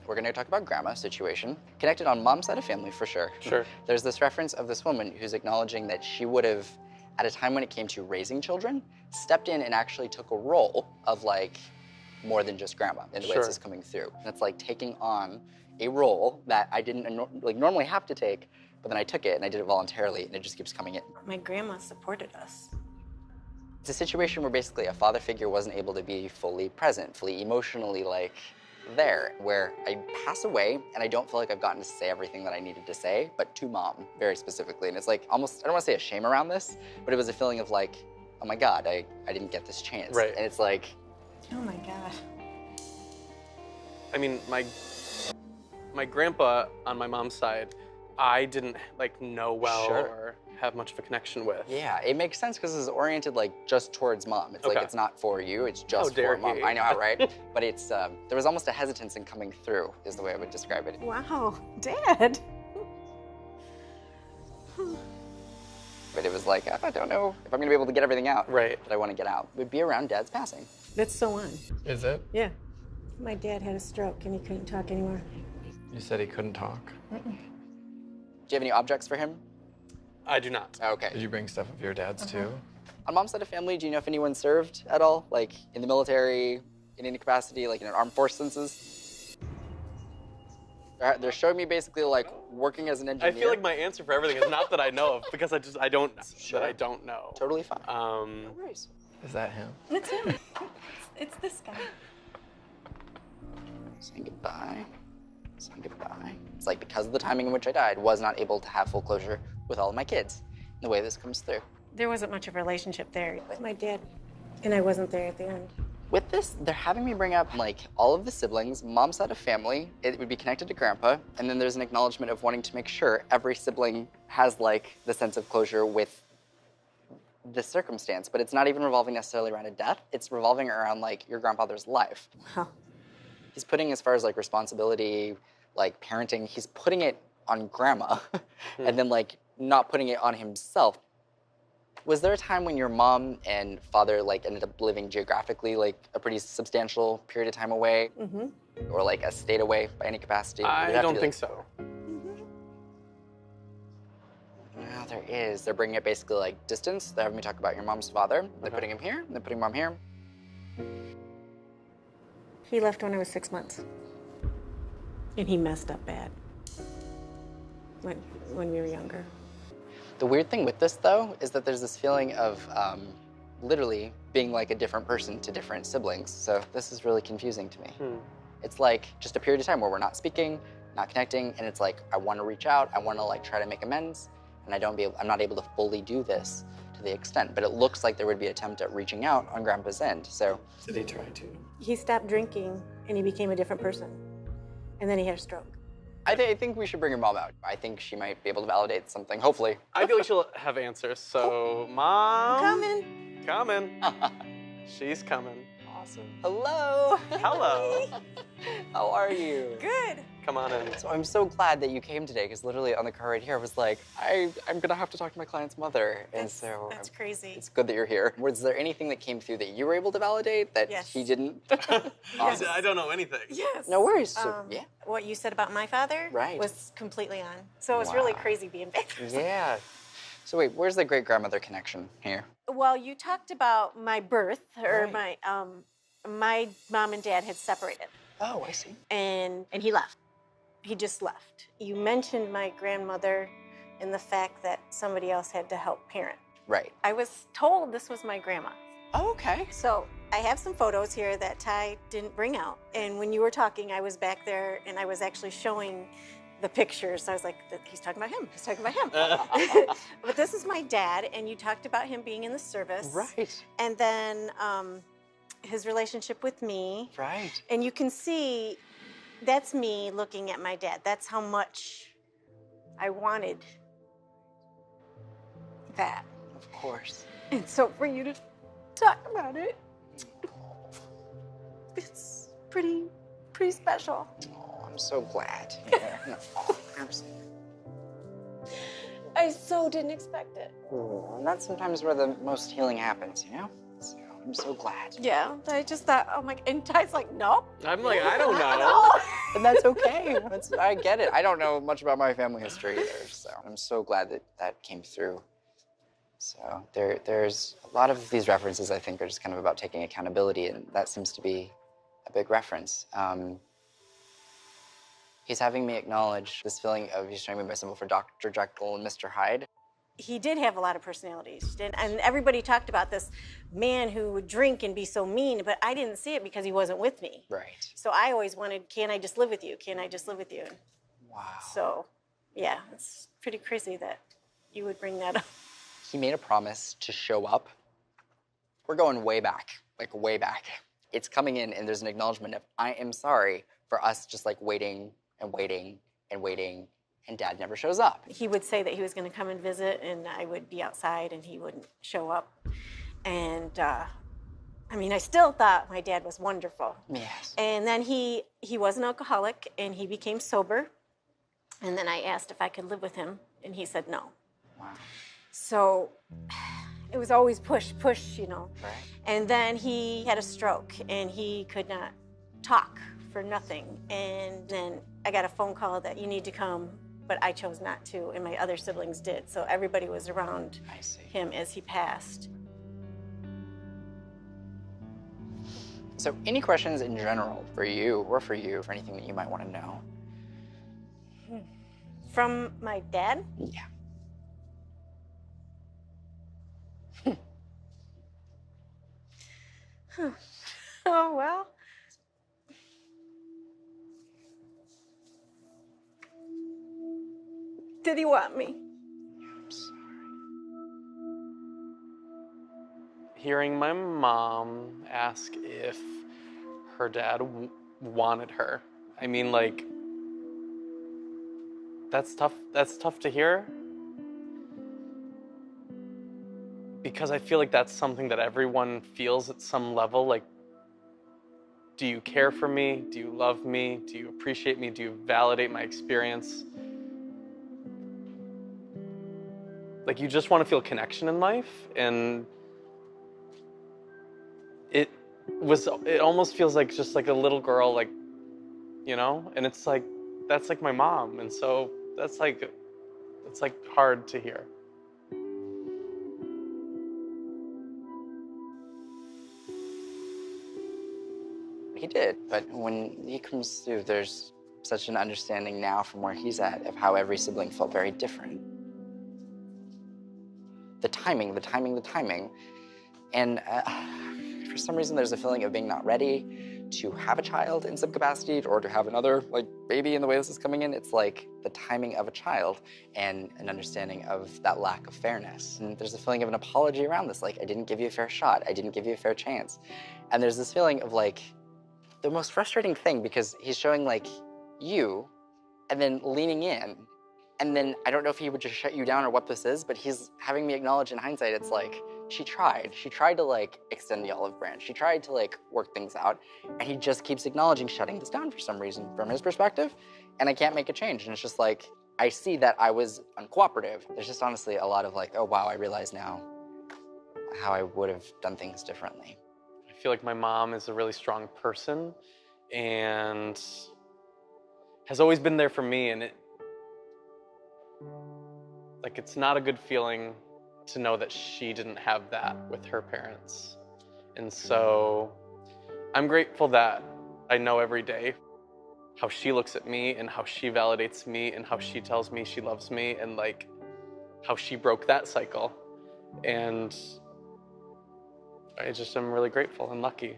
We're going to talk about grandma situation. Connected on mom's side of family, for sure. Sure. There's this reference of this woman who's acknowledging that she would have, at a time when it came to raising children, stepped in and actually took a role of like more than just grandma in the way this is coming through. And it's like taking on a role that I didn't like normally have to take, but then I took it and I did it voluntarily, and it just keeps coming in. My grandma supported us. It's a situation where basically a father figure wasn't able to be fully present, fully emotionally like there, where I pass away and I don't feel like I've gotten to say everything that I needed to say, but to mom, very specifically. And it's like almost, I don't want to say a shame around this, but it was a feeling of like, oh my God, I didn't get this chance. Right. And it's like, Oh my God. I mean, my grandpa on my mom's side, I didn't like know well or have much of a connection with. yeah, it makes sense because it's oriented like just towards mom. It's like it's not for you, it's just for mom. I know, right? But it's, there was almost a hesitance in coming through, is the way I would describe it. Wow, Dad. But it was like, I don't know if I'm gonna be able to get everything out Right. that I want to get out. It would be around Dad's passing. That's so on. Is it? Yeah. My dad had a stroke and he couldn't talk anymore. You said he couldn't talk. Do you have any objects for him? I do not. Okay. Did you bring stuff of your dad's too? On mom's side of family, do you know if anyone served at all? Like in the military, in any capacity, like in an armed force senses? They're showing me basically like working as an engineer. I feel like my answer for everything is not that I know of, because I don't that I don't know. Totally fine. Um, No worries. Is that him? It's him. It's this guy. Saying goodbye. Saying goodbye. It's like because of the timing in which I died, was not able to have full closure with all of my kids. The way this comes through. There wasn't much of a relationship there with my dad, and I wasn't there at the end. With this, they're having me bring up like all of the siblings, mom's side of family. It would be connected to grandpa, and then there's an acknowledgement of wanting to make sure every sibling has like the sense of closure with this circumstance. But it's not even revolving necessarily around a death. It's revolving around like your grandfather's life. Wow. He's putting, as far as like responsibility, like parenting, he's putting it on grandma, and then like not putting it on himself. Was there a time when your mom and father like ended up living geographically like a pretty substantial period of time away? Mm-hmm. Or like a state away by any capacity? I don't think so. Well, there is. They're bringing it basically like distance. They're having me talk about your mom's father. They're putting him here, and they're putting mom here. He left when I was 6 months. And he messed up bad. When we were younger. The weird thing with this, though, is that there's this feeling of literally being like a different person to different siblings. So this is really confusing to me. It's like just a period of time where we're not speaking, not connecting, and it's like I want to reach out, I want to like try to make amends, and I'm not able to fully do this to the extent. But it looks like there would be an attempt at reaching out on Grandpa's end. So Did he try to? He stopped drinking and he became a different person. And then he had a stroke. I think we should bring your mom out. I think she might be able to validate something, hopefully. I feel like she'll have answers. So, Mom. Coming. Coming. She's coming. Awesome. Hello. Hello. How are you? Good. Come on in. So I'm so glad that you came today, because literally on the car right here, I was like, I'm gonna have to talk to my client's mother. And so That's crazy. it's good that you're here. Was there anything that came through that you were able to validate that Yes. he didn't? Awesome. I don't know anything. Yes. No worries. So, yeah. What you said about my father Right. was completely on. So it was really Wow. crazy being back there. Yeah. So wait, where's the great-grandmother connection here? Well, you talked about my birth, or Right. my mom and dad had separated, Oh, I see. and he left. He just left. You mentioned my grandmother and the fact that somebody else had to help parent. Right. I was told this was my grandma. Oh, okay. So I have some photos here that Ty didn't bring out. And when you were talking, I was back there and I was actually showing the pictures. I was like, he's talking about him. He's talking about him. But this is my dad, and you talked about him being in the service. Right. And then his relationship with me. Right. And you can see that's me looking at my dad. That's how much I wanted that. Of course. And so for you to talk about it, it's pretty special. Oh, I'm so glad. Yeah. No, absolutely. I so didn't expect it. And that's sometimes where the most healing happens, you know? So I'm so glad. Yeah, I just thought, oh my, and Ty's like, no. I'm like, I don't know. No. And that's okay. I get it. I don't know much about my family history either, so I'm so glad that that came through. So there's a lot of these references I think are just kind of about taking accountability, and that seems to be a big reference. He's having me acknowledge this feeling of he's showing me my symbol for Dr. Jekyll and Mr. Hyde. He did have a lot of personalities, and everybody talked about this man who would drink and be so mean, but I didn't see it because he wasn't with me. Right. So I always wanted, can I just live with you? Can I just live with you? Wow. So, yeah, it's pretty crazy that you would bring that up. He made a promise to show up. We're going way back, like way back. It's coming in and there's an acknowledgement of, I am sorry for us just like waiting and waiting and waiting, and Dad never shows up. He would say that he was going to come and visit, and I would be outside and he wouldn't show up. And I mean, I still thought my dad was wonderful. Yes. And then he was an alcoholic and he became sober. And then I asked if I could live with him, and he said no. Wow. So it was always push, push, you know. Right. And then he had a stroke and he could not talk for nothing. And then I got a phone call that you need to come, but I chose not to, and my other siblings did. So everybody was around him as he passed. So any questions in general for you, or for anything that you might want to know? From my dad? Yeah. Oh, well. Did he want me? I'm sorry. Hearing my mom ask if her dad wanted her. I mean, like, that's tough. That's tough to hear. Because I feel like that's something that everyone feels at some level. Like, do you care for me? Do you love me? Do you appreciate me? Do you validate my experience? Like, you just want to feel connection in life, and it almost feels like just like a little girl, like, you know? And it's like, that's like my mom, and so that's like, it's like hard to hear. He did, but when he comes through, there's such an understanding now from where he's at of how every sibling felt very different. The timing. And for some reason, there's a feeling of being not ready to have a child in some capacity, or to have another like baby in the way this is coming in. It's like the timing of a child and an understanding of that lack of fairness. And there's a feeling of an apology around this, like, I didn't give you a fair shot. I didn't give you a fair chance. And there's this feeling of like, the most frustrating thing, because he's showing like you and then leaning in, and then I don't know if he would just shut you down or what this is, but he's having me acknowledge in hindsight, it's like, she tried to like extend the olive branch. She tried to like work things out, and he just keeps acknowledging shutting this down for some reason from his perspective, and I can't make a change. And it's just like, I see that I was uncooperative. There's just honestly a lot of like, oh wow, I realize now how I would have done things differently. I feel like my mom is a really strong person and has always been there for me, and it's not a good feeling to know that she didn't have that with her parents. And so I'm grateful that I know every day how she looks at me and how she validates me and how she tells me she loves me, and like how she broke that cycle. And I just am really grateful and lucky.